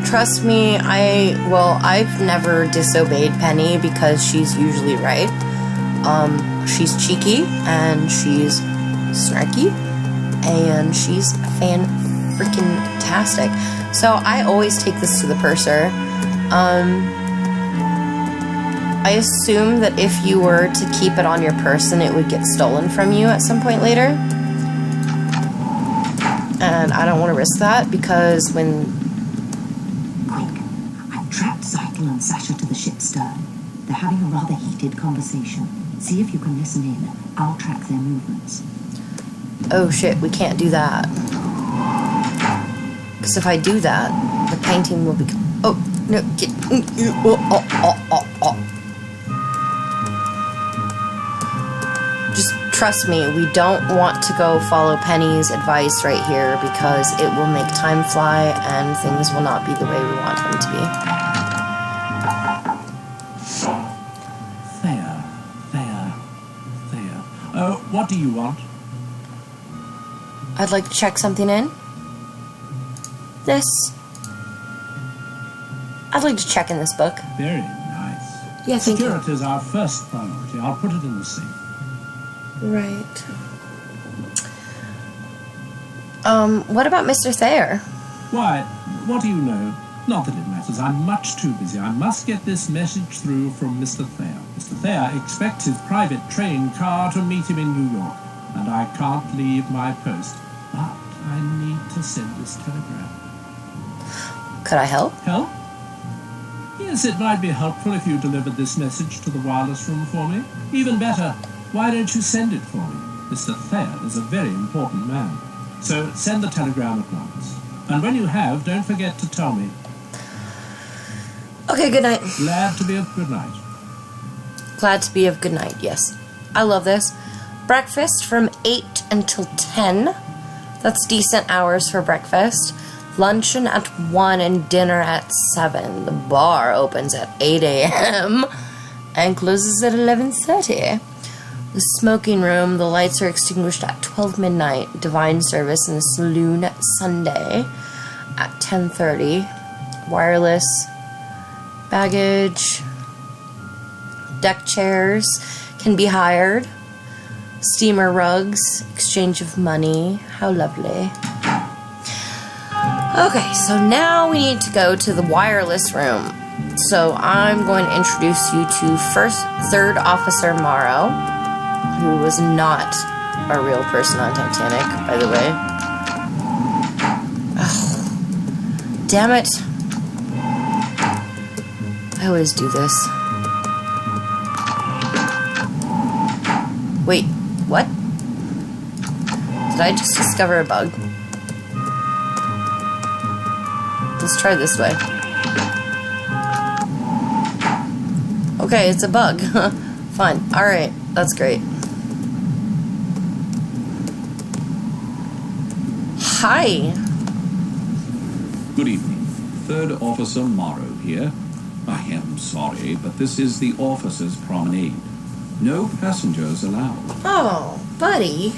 Speaker 1: Trust me, I've never disobeyed Penny because she's usually right. She's cheeky, and she's snarky, and she's fan-freaking-tastic. So I always take this to the Purser. I assume that if you were to keep it on your person, it would get stolen from you at some point later. And I don't want to risk that because when...
Speaker 7: Quick, I've tracked Zeitel and Sasha to the ship's stern. They're having a rather heated conversation. See if you can listen in. I'll track their movements.
Speaker 1: Oh shit, we can't do that. Because if I do that, the painting will be... Oh, no, get... Just trust me, we don't want to go follow Penny's advice right here because it will make time fly and things will not be the way we want them to be.
Speaker 12: There. What do you want?
Speaker 1: I'd like to check something in. This. I'd like to check in this book.
Speaker 12: Very nice.
Speaker 1: Yeah, thank you.
Speaker 12: Security is our first priority. I'll put it in the safe.
Speaker 1: Right. What about Mr. Thayer?
Speaker 12: Why, what do you know? Not that it matters. I'm much too busy. I must get this message through from Mr. Thayer. Mr. Thayer expects his private train car to meet him in New York, and I can't leave my post. But I need to send this telegram.
Speaker 1: Could I help?
Speaker 12: Help? Yes, it might be helpful if you delivered this message to the wireless room for me. Even better, why don't you send it for me? Mr. Thayer is a very important man. So send the telegram at once. And when you have, don't forget to tell me.
Speaker 1: Okay, good night.
Speaker 12: Glad to be of good night.
Speaker 1: Glad to be of good night, yes. I love this. Breakfast from 8 until 10. That's decent hours for breakfast. Luncheon at 1 and dinner at 7. The bar opens at 8 a.m. and closes at 11:30. The smoking room, the lights are extinguished at 12 midnight. Divine service in the saloon Sunday at 10:30. Wireless, baggage, deck chairs can be hired. Steamer rugs, exchange of money. How lovely. Okay, so now we need to go to the wireless room. So I'm going to introduce you to Third Officer Morrow, who was not a real person on Titanic, by the way. Oh, damn it. I always do this. Wait, what? Did I just discover a bug? Let's try this way. Okay, it's a bug. Fine. Alright, that's great. Hi.
Speaker 4: Good evening. Third Officer Morrow here. I am sorry, but this is the officers' promenade. No passengers allowed.
Speaker 1: Oh, buddy.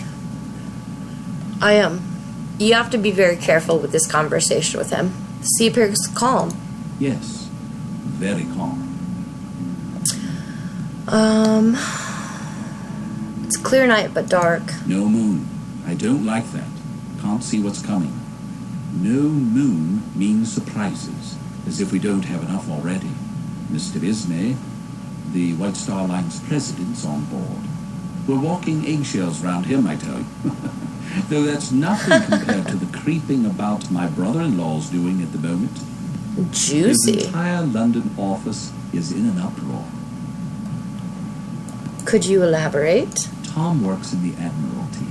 Speaker 1: You have to be very careful with this conversation with him. He appears calm.
Speaker 4: Yes, very calm.
Speaker 1: It's a clear night, but dark.
Speaker 4: No moon. I don't like that. Can't see what's coming. No moon means surprises, as if we don't have enough already. Mr. Ismay, the White Star Line's president's on board. We're walking eggshells round him, I tell you. Though that's nothing compared to the creeping about my brother-in-law's doing at the moment.
Speaker 1: Juicy.
Speaker 4: His entire London office is in an uproar.
Speaker 1: Could you elaborate?
Speaker 4: Tom works in the Admiralty.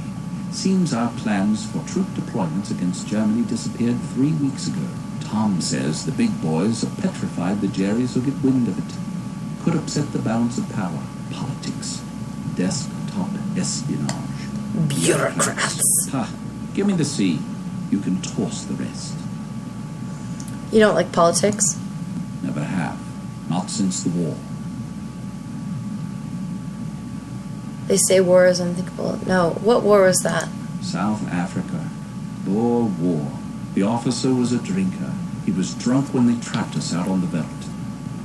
Speaker 4: Seems our plans for troop deployments against Germany disappeared 3 weeks ago. Tom says the big boys are petrified the Jerrys will get wind of it. Could upset the balance of power. Politics. Desktop espionage.
Speaker 1: Bureaucrats.
Speaker 4: Ha! Give me the C. You can toss the rest.
Speaker 1: You don't like politics?
Speaker 4: Never have. Not since the war.
Speaker 1: They say war is unthinkable. No, what war was that?
Speaker 4: South Africa. Boer War. The officer was a drinker. He was drunk when they trapped us out on the veldt.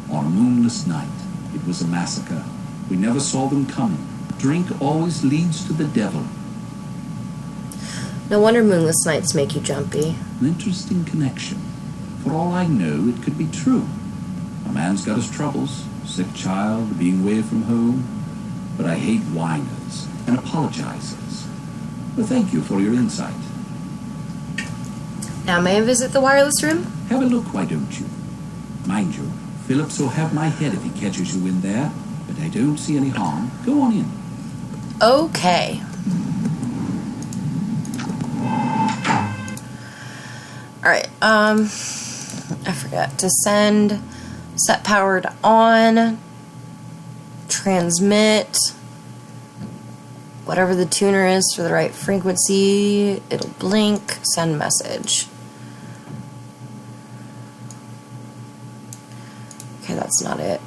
Speaker 4: On a moonless night, it was a massacre. We never saw them coming. Drink always leads to the devil.
Speaker 1: No wonder moonless nights make you jumpy.
Speaker 4: An interesting connection. For all I know, it could be true. A man's got his troubles. Sick child, being away from home. But I hate whiners and apologizers. But thank you for your insight.
Speaker 1: Now may I visit the wireless room?
Speaker 4: Have a look, why don't you? Mind you, Phillips will have my head if he catches you in there. But I don't see any harm. Go on in.
Speaker 1: Okay. Alright, I forgot to send, set powered on, transmit, whatever the tuner is for the right frequency, it'll blink, send message. Okay, that's not it.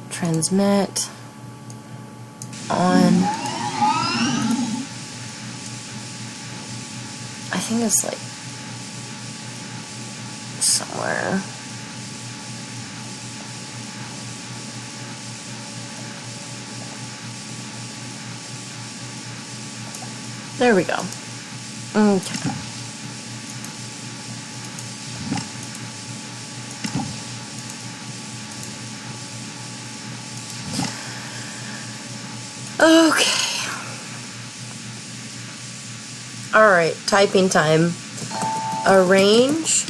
Speaker 1: Transmit, on. I think it's like somewhere. There we go. Okay. Okay. Alright, typing time. Arrange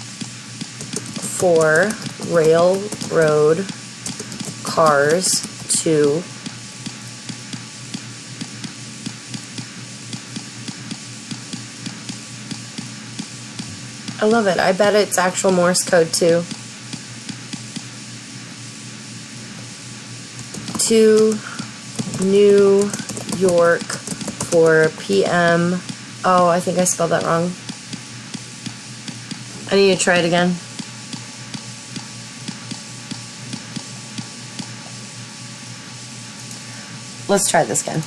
Speaker 1: for railroad cars to I love it. I bet it's actual Morse code too. To New York for PM. Oh, I think I spelled that wrong. I need to try it again. Let's try this again.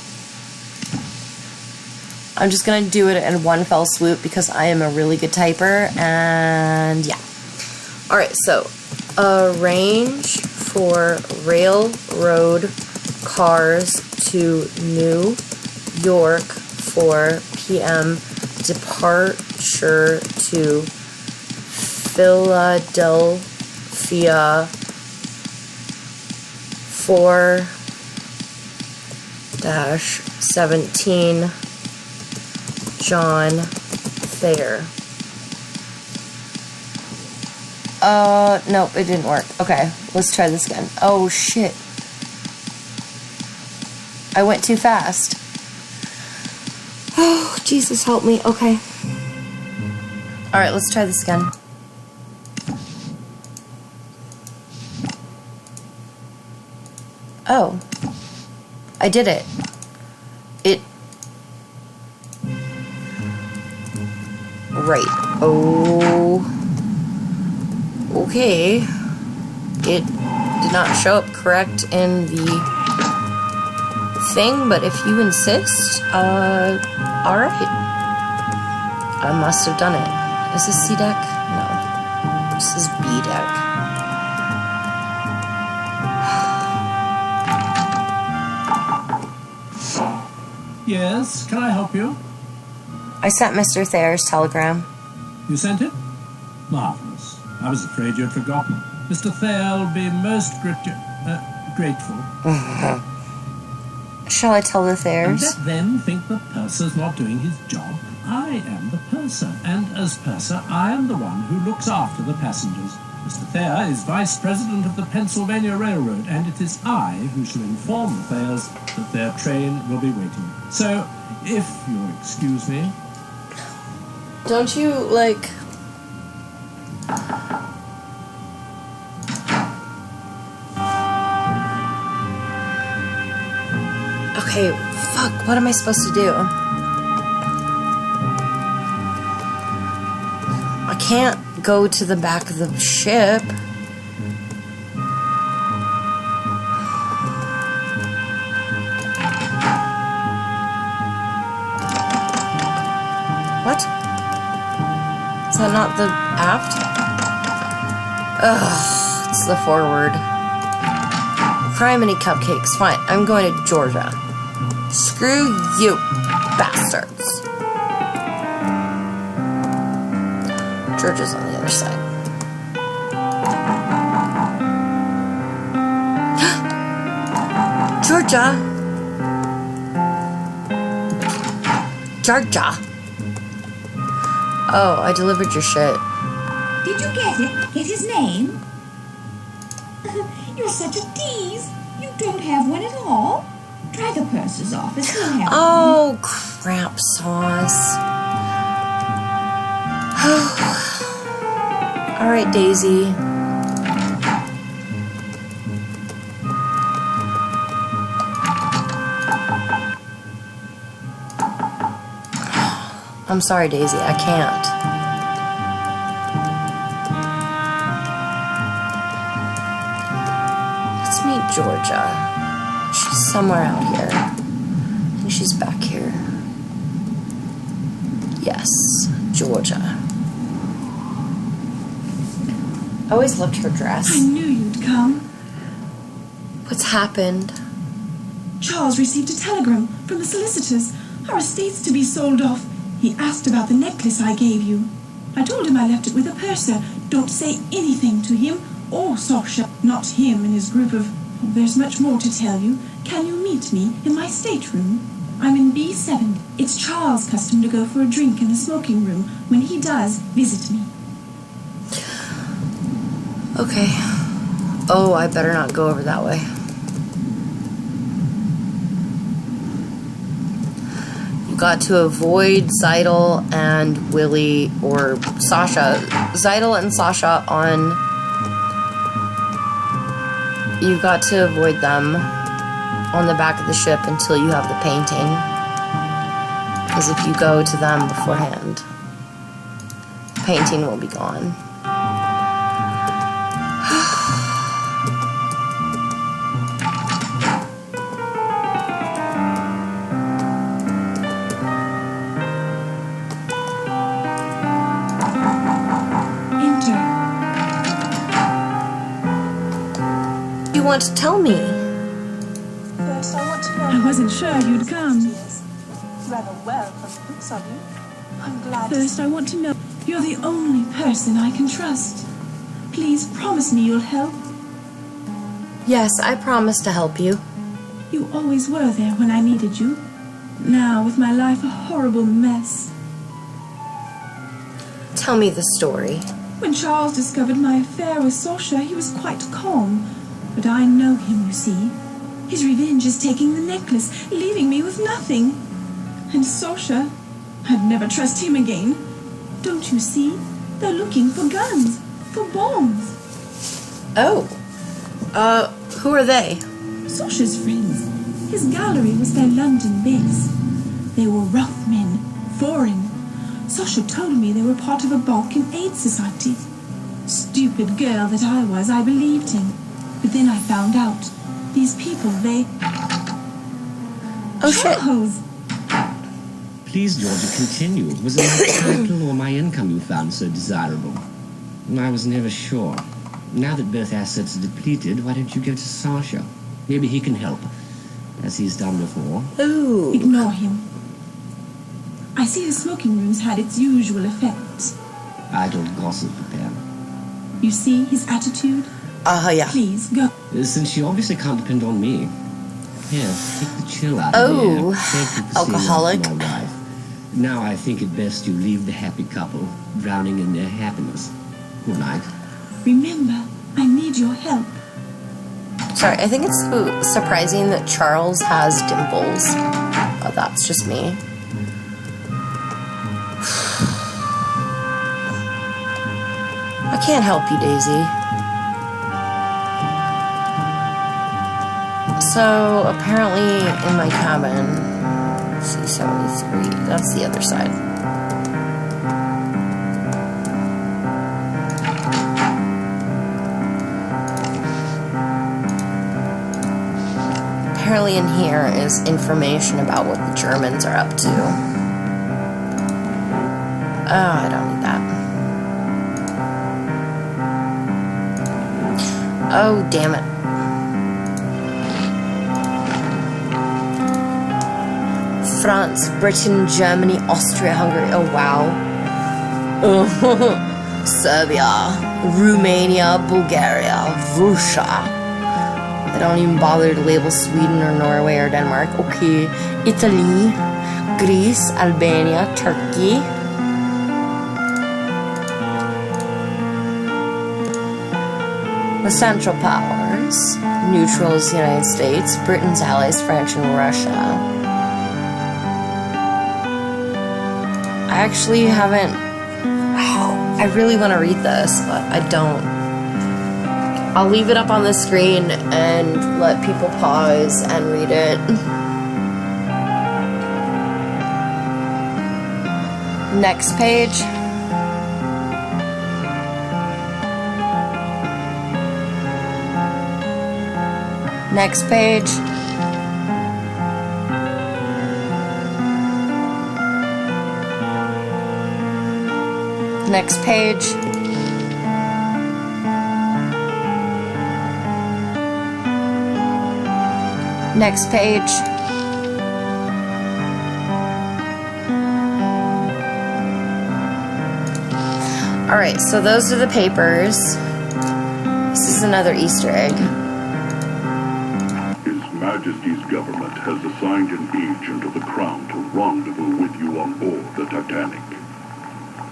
Speaker 1: I'm just gonna do it in one fell swoop because I am a really good typer, and yeah. Alright, so arrange for railroad cars to New York for PM departure to Philadelphia 4-17 John Thayer. Nope, it didn't work. Okay, let's try this again. Oh shit. I went too fast. Oh, Jesus help me. Okay. Alright, let's try this again. Oh. I did it. Right. Oh. Okay. It did not show up correct in the thing, but if you insist, alright. I must have done it. Is this C deck? No. This is B deck.
Speaker 12: Yes, can I help you?
Speaker 1: I sent Mr. Thayer's telegram.
Speaker 12: You sent it? Marvelous. I was afraid you'd forgotten. Mr. Thayer will be most grateful.
Speaker 1: Shall I tell the Thayers?
Speaker 12: And let them think the purser's not doing his job. I am the purser, and as purser, I am the one who looks after the passengers. Mr. Thayer is vice president of the Pennsylvania Railroad, and it is I who shall inform the Thayers that their train will be waiting. So, if you'll excuse me.
Speaker 1: Don't you, like... Okay, fuck, what am I supposed to do? I can't go to the back of the ship. Is that not the aft? Ugh, it's the forward. Criminy cupcakes. Fine, I'm going to Georgia. Screw you, bastards. Georgia's on the other side. Georgia. Georgia. Oh, I delivered your shit.
Speaker 3: Did you get it? Get his name? You're such a tease. You don't have one at all. Try the purser's office. He'll have
Speaker 1: Oh, crap sauce. All right, Daisy. I'm sorry, Daisy. I can't. Let's meet Georgia. She's somewhere out here. I think she's back here. Yes, Georgia. I always loved her dress.
Speaker 8: I knew you'd come.
Speaker 1: What's happened?
Speaker 8: Charles received a telegram from the solicitors. Our estate's to be sold off. He asked about the necklace I gave you. I told him I left it with a purser. Don't say anything to him or Sasha. Not him and his group of... There's much more to tell you. Can you meet me in my stateroom? I'm in B7. It's Charles' custom to go for a drink in the smoking room. When he does, visit me.
Speaker 1: Okay. Oh, I better not go over that way. You got to avoid Zeidel and Willie, or Sasha. Zeidel and Sasha on... You've got to avoid them on the back of the ship until you have the painting. Because if you go to them beforehand, the painting will be gone. Want to tell me?
Speaker 8: First, I want to know. I wasn't sure you'd come. Rather well from the looks of you. I'm glad. First, I want to know. You're the only person I can trust. Please promise me you'll help.
Speaker 1: Yes, I promise to help you.
Speaker 8: You always were there when I needed you. Now, with my life a horrible mess.
Speaker 1: Tell me the story.
Speaker 8: When Charles discovered my affair with Sasha, he was quite calm. But I know him, you see. His revenge is taking the necklace, leaving me with nothing. And Sasha, I'd never trust him again. Don't you see? They're looking for guns, for bombs.
Speaker 1: Oh. Who are they?
Speaker 8: Sasha's friends. His gallery was their London base. They were rough men, foreign. Sasha told me they were part of a Balkan aid society. Stupid girl that I was, I believed him. But then I found out. These people, they...
Speaker 1: Oh,
Speaker 8: Charles!
Speaker 15: Please, Georgia, continue. Was it my title or my income you found so desirable? I was never sure. Now that both assets are depleted, why don't you go to Sasha? Maybe he can help, as he's done before.
Speaker 1: Ooh.
Speaker 8: Ignore him. I see the smoking room's had its usual effect.
Speaker 15: Idle gossip, then.
Speaker 8: You see his attitude?
Speaker 1: Yeah.
Speaker 8: Please, go.
Speaker 15: Since you obviously can't depend on me. Here, take the chill out of me.
Speaker 1: Oh, alcoholic.
Speaker 15: My wife. Now I think it best you leave the happy couple, drowning in their happiness. Good night.
Speaker 8: Remember, I need your help.
Speaker 1: Sorry, I think it's so surprising that Charles has dimples. Oh, that's just me. I can't help you, Daisy. So, apparently in my cabin, C-73, that's the other side. Apparently in here is information about what the Germans are up to. Oh, I don't need that. Oh, damn it. France, Britain, Germany, Austria, Hungary. Oh, wow. Serbia, Romania, Bulgaria, Russia. They don't even bother to label Sweden or Norway or Denmark. Okay. Italy, Greece, Albania, Turkey. The Central Powers. Neutrals, United States. Britain's allies, France and Russia. I actually haven't... Oh, I really want to read this, but I don't. I'll leave it up on the screen and let people pause and read it. Next page. Next page. Next page. Next page. Alright, so those are the papers. This is another Easter egg.
Speaker 4: His Majesty's government has assigned an agent of the Crown to rendezvous with you on board the Titanic.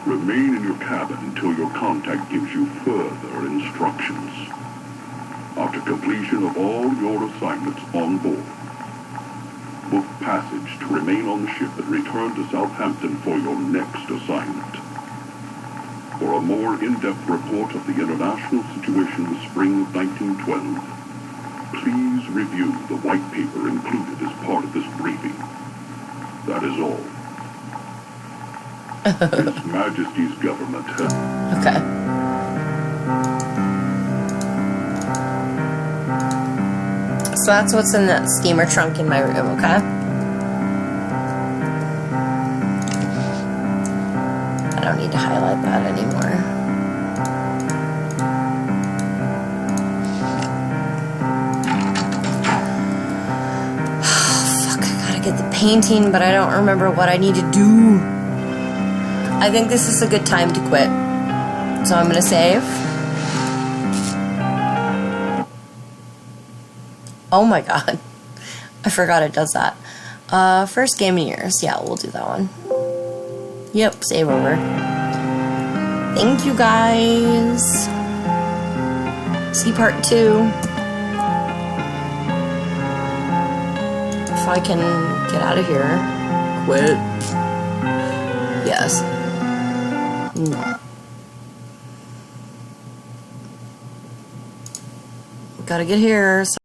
Speaker 4: Remain in your cabin until your contact gives you further instructions. After completion of all your assignments on board, book passage to remain on the ship and return to Southampton for your next assignment. For a more in-depth report of the international situation in the spring of 1912, please review the white paper included as part of this briefing. That is all. His Majesty's government has...
Speaker 1: Okay. So that's what's in that steamer trunk in my room, okay? I don't need to highlight that anymore. Fuck, I gotta get the painting, but I don't remember what I need to do. I think this is a good time to quit. So I'm gonna save. Oh my god. I forgot it does that. First game in years. Yeah, we'll do that one. Yep, save over. Thank you guys. See part 2. If I can get out of here. Quit. Yes. No. Gotta get here.